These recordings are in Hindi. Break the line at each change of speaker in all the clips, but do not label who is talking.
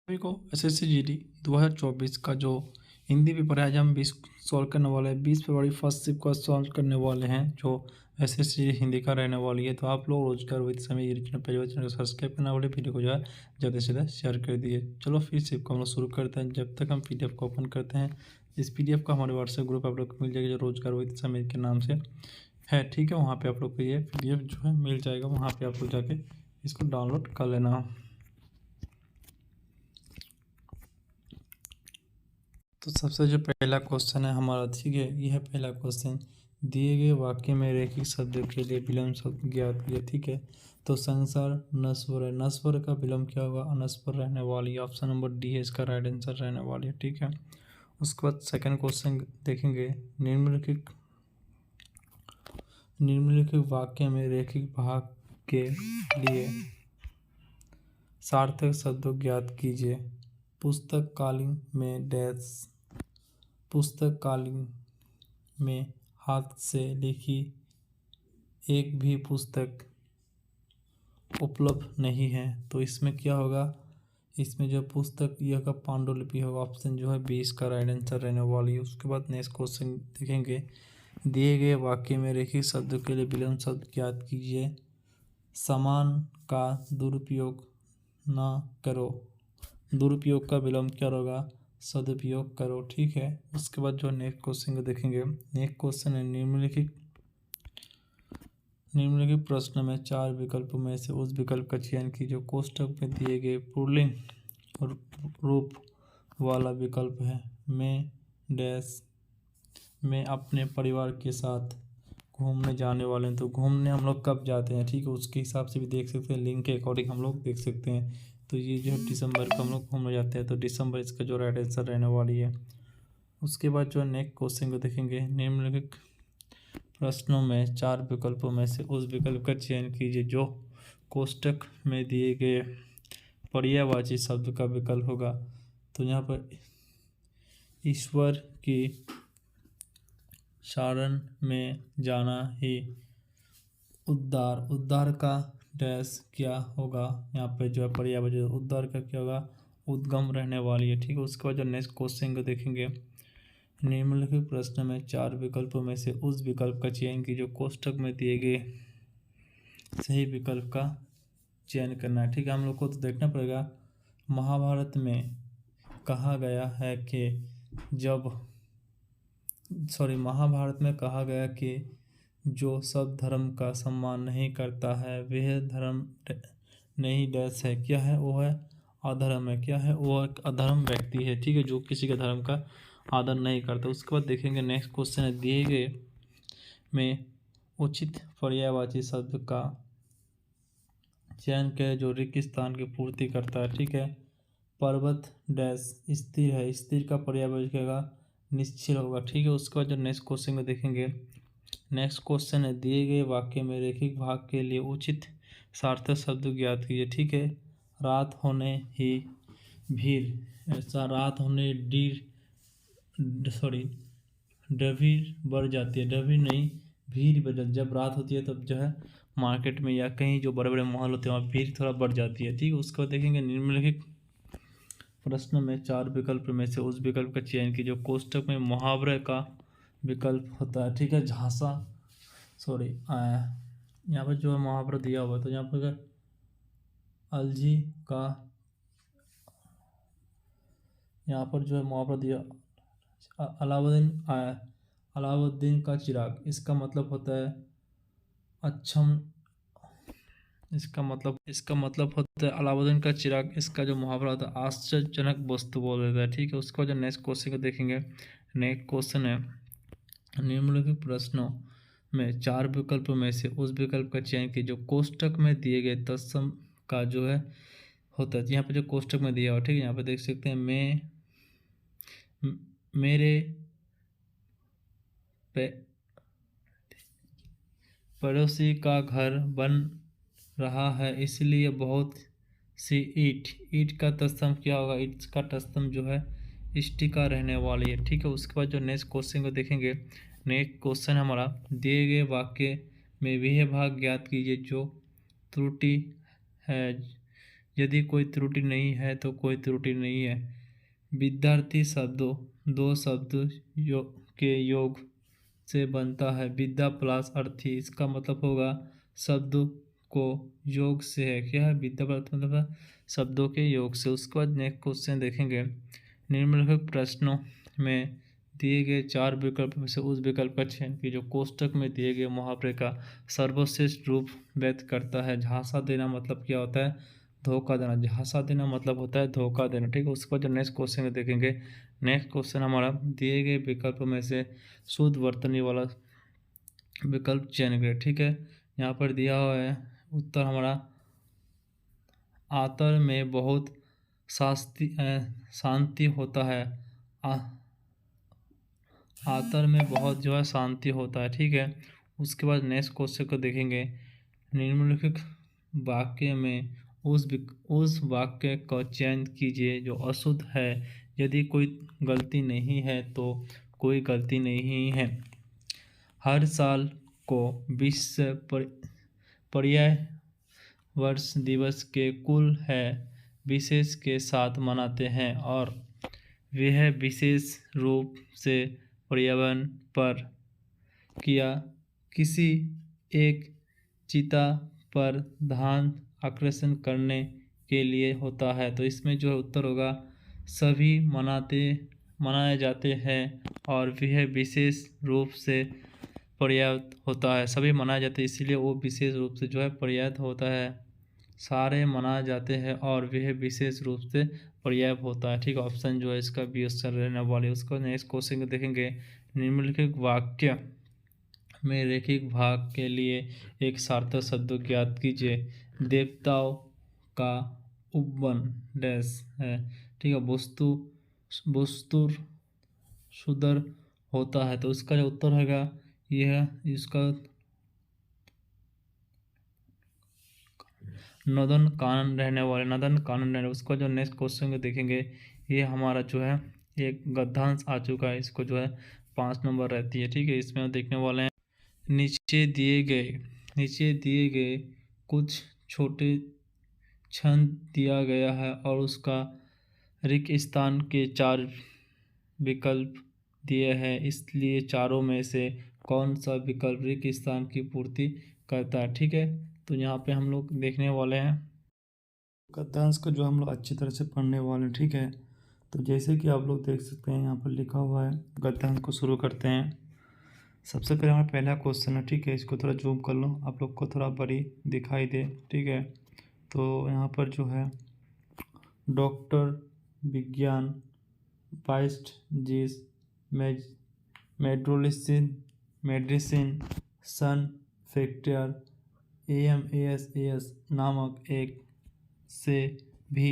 सभी को एसएससी जीडी 2024 का जो हिंदी पेपर है आज हम 20 सॉल्व करने वाले हैं। 20 फरवरी फर्स्ट शिफ्ट का सॉल्व करने वाले हैं जो एसएससी हिंदी का रहने वाली है। तो आप लोग रोजगार विद समय चैनल को सब्सक्राइब करने वाले वीडियो को जो है ज़्यादा से ज़्यादा शेयर कर दिए। चलो फिर शिफ्ट को हम लोग शुरू करते हैं। जब तक हम पीडीएफ को ओपन करते हैं, इस पीडीएफ का हमारे व्हाट्सएप ग्रुप आप लोग को मिल जाएगा जो रोजगार विद समय के नाम से है। ठीक है, वहाँ पर आप लोग को ये पीडीएफ जो है मिल जाएगा। वहाँ पर आप लोग जाके इसको डाउनलोड कर लेना। तो सबसे जो पहला क्वेश्चन है हमारा, ठीक है, यह है पहला क्वेश्चन। दिए गए वाक्य में रैखिक शब्द के लिए विलोम शब्द ज्ञात किया। ठीक है, तो संसार नश्वर है, नश्वर का विलोम क्या होगा? अनश्वर रहने वाली। ऑप्शन नंबर डी है इसका राइट आंसर रहने वाली है। ठीक है, उसके बाद सेकंड क्वेश्चन देखेंगे। निम्नलिखित वाक्य में रैखिक भाग के लिए सार्थक शब्द ज्ञात कीजिए। पुस्तकालय में डैश, पुस्तकालय में हाथ से लिखी एक भी पुस्तक उपलब्ध नहीं है। तो इसमें क्या होगा? इसमें जो पुस्तक यह का पांडुलिपि होगा। ऑप्शन जो है 20 का राइट आंसर रहने वाली है। उसके बाद नेक्स्ट क्वेश्चन देखेंगे। दिए गए वाक्य में रैखिक शब्द के लिए विलोम शब्द ज्ञात कीजिए। समान का दुरुपयोग ना करो। दुरुपयोग का विलोम क्या होगा? सदुपयोग करो। ठीक है, उसके बाद जो नेक्स्ट क्वेश्चन को देखेंगे। नेक्स्ट क्वेश्चन है निम्नलिखित प्रश्न में 4 विकल्पों में से उस विकल्प का चयन कीजिए कोष्ठक में दिए गए पुल्लिंग रूप वाला विकल्प है। मैं डैश, मैं अपने परिवार के साथ घूमने जाने वाले हैं। तो घूमने हम लोग कब जाते हैं? ठीक है, उसके हिसाब से भी देख सकते हैं, लिंक के अकॉर्डिंग हम लोग देख सकते हैं। तो ये जो है दिसंबर को हम लोग घूमने जाते हैं, तो दिसंबर इसका जो राइट आंसर रहने वाली है। उसके बाद जो नेक्स्ट क्वेश्चन को देखेंगे। निम्नलिखित प्रश्नों में 4 विकल्पों में से उस विकल्प का चयन कीजिए जो कोष्ठक में दिए गए पर्यायवाची शब्द का विकल्प होगा। तो यहाँ पर ईश्वर की शरण में जाना ही उद्धार, उद्धार का डैश क्या होगा? यहाँ पे जो है पर्यायवाची उद्धार का क्या होगा? उद्गम रहने वाली है। ठीक है, उसके बाद जो नेक्स्ट क्वेश्चन को देखेंगे। निम्नलिखित प्रश्न में 4 विकल्पों में से उस विकल्प का चयन की जो कोष्ठक में दिए गए सही विकल्प का चयन करना है। ठीक है, हम लोग को तो देखना पड़ेगा। महाभारत में कहा गया है कि जो सब धर्म का सम्मान नहीं करता है वह धर्म नहीं डैश है। क्या है? वो है अधर्म है। क्या है? वो एक अधर्म व्यक्ति है। ठीक है, जो किसी के धर्म का आदर नहीं करता। उसके बाद देखेंगे नेक्स्ट क्वेश्चन है। दिए गए में उचित पर्यायवाची शब्द का चयन करें जो रिक्त स्थान की पूर्ति करता है। ठीक है, पर्वत डैश स्थिर है, स्थिर का पर्यायवाची क्या निश्चल होगा। ठीक है, उसके बाद जो नेक्स्ट क्वेश्चन को देखेंगे। नेक्स्ट क्वेश्चन है। दिए गए वाक्य में रैखिक भाग के लिए उचित सार्थक शब्द ज्ञात कीजिए। ठीक है, रात होने ही भीड़, ऐसा रात होने डभीर बढ़ जाती है। डभीर नहीं, भीड़ बढ़ जाती है। जब रात होती है तब जो है मार्केट में या कहीं जो बड़े बड़े मॉल होते हैं वहाँ भीड़ थोड़ा बढ़ जाती है। ठीक है, उसको देखेंगे। निम्नलिखित प्रश्न में 4 विकल्प में से उस विकल्प का चयन की जो कोष्ठक में मुहावरे का विकल्प होता है। ठीक है, यहाँ पर जो है मुहावरा दिया हुआ है। तो यहाँ पर अलझी का, यहाँ पर जो है मुहावरा दिया अलाउद्दीन का चिराग, इसका मतलब होता है अक्षम, इसका मतलब होता है अलाउद्दीन का चिराग। इसका जो मुहावरा होता है आश्चर्यजनक वस्तु बोल देता है। ठीक है, उसके बाद जो नेक्स्ट क्वेश्चन को देखेंगे। नेक्स्ट क्वेश्चन है। निम्नलिखित प्रश्नों में 4 विकल्पों में से उस विकल्प का चयन कीजिए जो कोष्ठक में दिए गए तत्सम का जो है होता है। यहाँ पे जो कोष्ठक में दिया हुआ, ठीक है, यहाँ पे देख सकते हैं। मेरे पड़ोसी का घर बन रहा है इसलिए बहुत सी ईट का तत्सम क्या होगा? ईट का तत्सम जो है इष्टिका रहने वाली है। ठीक है, उसके बाद जो नेक्स्ट क्वेश्चन को देखेंगे। नेक्स्ट क्वेश्चन हमारा। दिए गए वाक्य में वह भाग ज्ञात कीजिए जो त्रुटि है यदि कोई त्रुटि नहीं है तो कोई त्रुटि नहीं है। विद्यार्थी शब्दों दो शब्द के योग से बनता है। विद्या प्लस अर्थी, इसका मतलब होगा शब्द को योग से है। क्या है? विद्या प्लस मतलब है शब्दों के योग से। उसके बाद नेक्स्ट क्वेश्चन देखेंगे। निम्नलिखित प्रश्नों में दिए गए 4 विकल्प में से उस विकल्प का चयन की जो कोष्टक में दिए गए मुहावरे का सर्वश्रेष्ठ रूप व्यक्त करता है। झांसा देना मतलब क्या होता है? धोखा देना। झांसा देना मतलब होता है धोखा देना। ठीक है। उसके बाद जो नेक्स्ट क्वेश्चन देखेंगे। नेक्स्ट क्वेश्चन हमारा दिए गए विकल्प में से शुद्ध वर्तनी वाला विकल्प चयन करें। ठीक है। यहाँ पर दिया हुआ है उत्तर हमारा आतर में बहुत शांति होता है। आतर में बहुत जो है शांति होता है। ठीक है। उसके बाद नेक्स्ट क्वेश्चन को देखेंगे। निम्नलिखित वाक्य में उस वाक्य का चयन कीजिए जो अशुद्ध है। यदि कोई गलती नहीं है तो कोई गलती नहीं है। हर साल को विश्व पर्यावरण दिवस के कुल है विशेष के साथ मनाते हैं और वह विशेष रूप से पर्यावरण पर किया किसी एक चिता पर ध्यान आकर्षण करने के लिए होता है। तो इसमें जो उत्तर होगा सभी मनाए जाते हैं और वह विशेष रूप से पर्याप्त होता है। सभी मनाए जाते हैं इसलिए वो विशेष रूप से जो है पर्याप्त होता है। सारे मनाए जाते हैं और वह विशेष रूप से पर्याप्त होता है। ठीक है। ऑप्शन जो है इसका बी उत्तर रहने वाले। उसको नेक्स्ट क्वेश्चन को देखेंगे। निम्नलिखित वाक्य में रैखिक भाग के लिए एक सार्थक शब्द ज्ञात कीजिए। देवताओं का उपवन डैश है। ठीक है। वस्तु सुदर होता है। तो इसका जो उत्तर होगा यह इसका नदन कानन रहने वाले। उसका जो नेक्स्ट क्वेश्चन को देखेंगे। ये हमारा जो है एक गद्यांश आ चुका है। इसको जो है 5 नंबर रहती है। ठीक है। इसमें हम देखने वाले हैं नीचे दिए गए कुछ छोटे छंद दिया गया है और उसका रिक्त स्थान के 4 विकल्प दिए हैं। इसलिए चारों में से कौन सा विकल्प रिक्त स्थान की पूर्ति करता है। ठीक है। तो यहाँ पे हम लोग देखने वाले हैं गद्यांश को जो हम लोग अच्छी तरह से पढ़ने वाले हैं। ठीक है। तो जैसे कि आप लोग देख सकते हैं यहाँ पर लिखा हुआ है। गद्यांश को शुरू करते हैं। सबसे पहले हमारा पहला क्वेश्चन है। ठीक है। इसको थोड़ा जूम कर लो आप लोग को थोड़ा बड़ी दिखाई दे। ठीक है। तो यहाँ पर जो है डॉक्टर विज्ञान पाइस्ट जिस मेडिसिन सन फैक्टर AMAS नामक एक से भी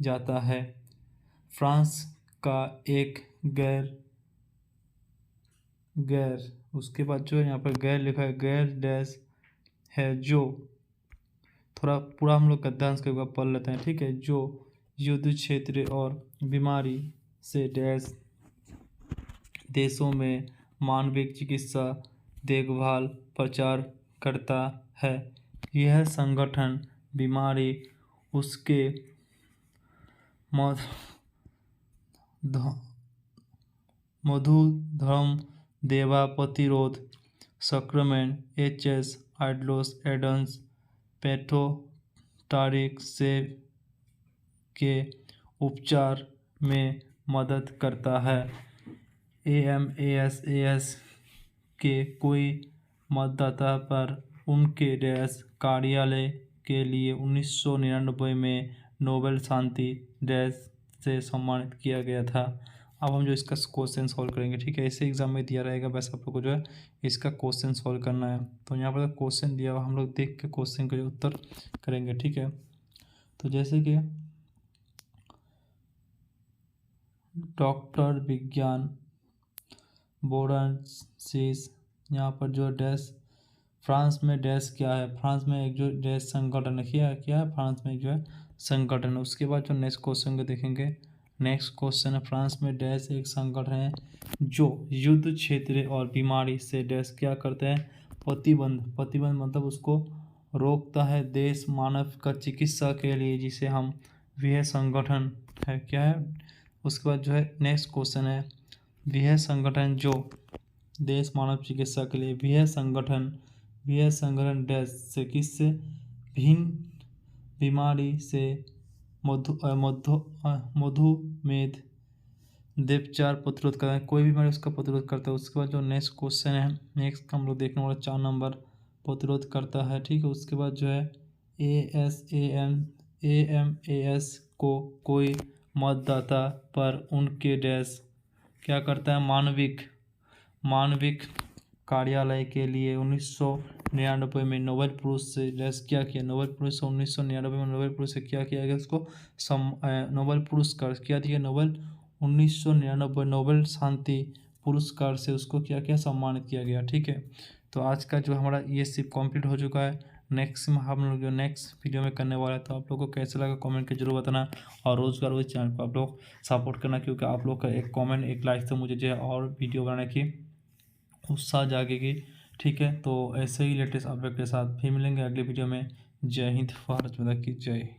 जाता है। फ्रांस का एक गैर उसके बाद जो है यहाँ पर गैर लिखा है। गैर डैश है जो थोड़ा पूरा हम लोग गद्यांश के ऊपर पढ़ लेते हैं। ठीक है। जो युद्ध क्षेत्र और बीमारी से डैश देशों में मानविक चिकित्सा देखभाल प्रचार करता है। यह संगठन बीमारी उसके मधुधर्म देवा प्रतिरोध संक्रमण HS आइडलोस एडन्स पैथोटारिक से के उपचार में मदद करता है। AMAS के कोई मतदाता पर उनके डैश कार्यालय के लिए 1999 में नोबेल शांति डैश से सम्मानित किया गया था। अब हम जो इसका क्वेश्चन सॉल्व करेंगे। ठीक है। ऐसे एग्जाम में दिया रहेगा वैसे आप लोग को जो है इसका क्वेश्चन सॉल्व करना है। तो यहाँ पर क्वेश्चन दिया हुआ हम लोग देख के क्वेश्चन का जो उत्तर करेंगे। ठीक है। तो जैसे कि डॉक्टर विज्ञान बोरांसिस यहाँ पर जो डैश फ्रांस में डैश क्या है। फ्रांस में एक जो डैश संगठन क्या है फ्रांस में जो है संगठन। उसके बाद जो नेक्स्ट क्वेश्चन को देखेंगे। नेक्स्ट क्वेश्चन है फ्रांस में डैश एक संगठन है जो युद्ध क्षेत्र और बीमारी से डैश क्या करते हैं। प्रतिबंध मतलब उसको रोकता है देश मानव का चिकित्सा के लिए, जिसे हम वह संगठन है क्या है। उसके बाद जो है नेक्स्ट क्वेश्चन है, वह संगठन जो देश मानव चिकित्सा के लिए, वह संगठन डैश से किससे भिन्न बीमारी से मधुमेह देवचार प्रतिरोध करता है, कोई बीमारी उसका प्रतिरोध करता है। उसके बाद जो नेक्स्ट क्वेश्चन है, नेक्स्ट हम लोग देखने वाला 4 नंबर प्रतिरोध करता है, ठीक है। उसके बाद जो है AMAS को कोई मतदाता पर उनके डैश क्या करता है, मानविक कार्यालय के लिए 1999 में नोबेल पुरस्कार से डैश क्या किया, नोबेल पुरस्कार 1999 में नोबेल पुरस्कार क्या किया गया, उसको नोबेल पुरस्कार क्या दिया, 1999 नोबेल शांति पुरस्कार से उसको क्या किया, सम्मानित किया गया, ठीक है। तो आज का जो हमारा ये सिर्फ कंप्लीट हो चुका है। नेक्स्ट हम लोग जो नेक्स्ट वीडियो में करने वाला है, तो आप लोगों को कैसा लगा कमेंट के जरूर बताना, और रोजगार उस चैनल को आप लोग सपोर्ट करना, क्योंकि आप लोग का एक कमेंट एक लाइक से मुझे जो है और वीडियो बनाने की उत्साह जागेगी, ठीक है। तो ऐसे ही लेटेस्ट अपडेट के साथ फिर मिलेंगे अगले वीडियो में। जय हिंद, भारत माता की जय।